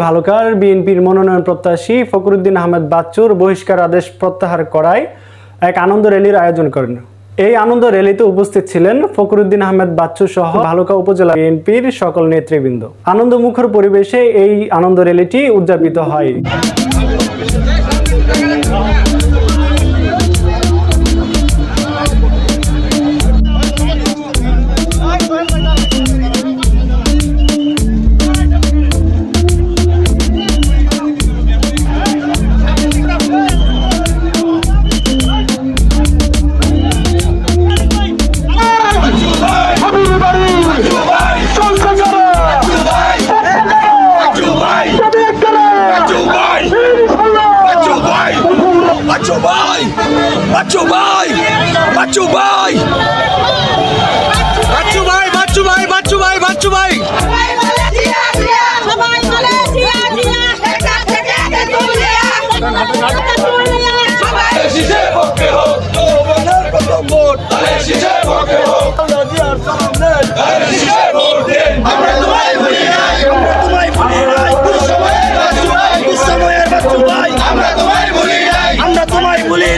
ভালুকার বিএনপির মনোনয়ন প্রত্যাশী ফখরুদ্দিন আহমেদ বাচ্চুর বহিষ্কার আদেশ প্রত্যাহার করায় এক আনন্দ র্যালির আয়োজন করেন। এই আনন্দ র্যালিতে উপস্থিত ছিলেন ফখরুদ্দিন আহমেদ বাচ্চু সহ ভালুকা উপজেলা বিএনপির সকল নেতৃবৃন্দ। আনন্দমুখর পরিবেশে এই আনন্দ র্যালিটি উদযাপিত হয়। আমরা তোমায় ভুলি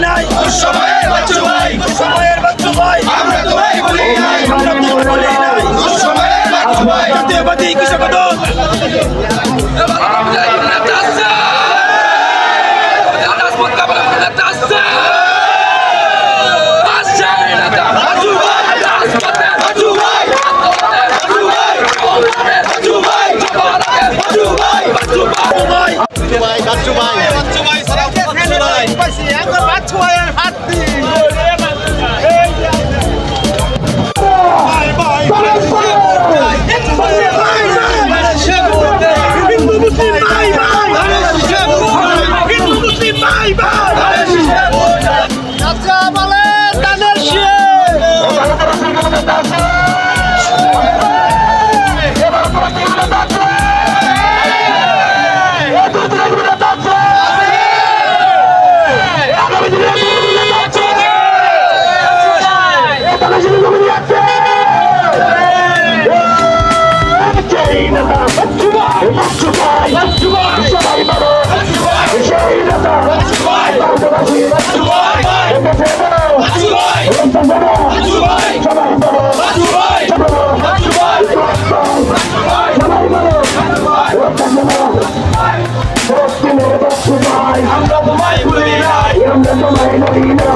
নাই, আমরা তোমায় ভুলি নাই।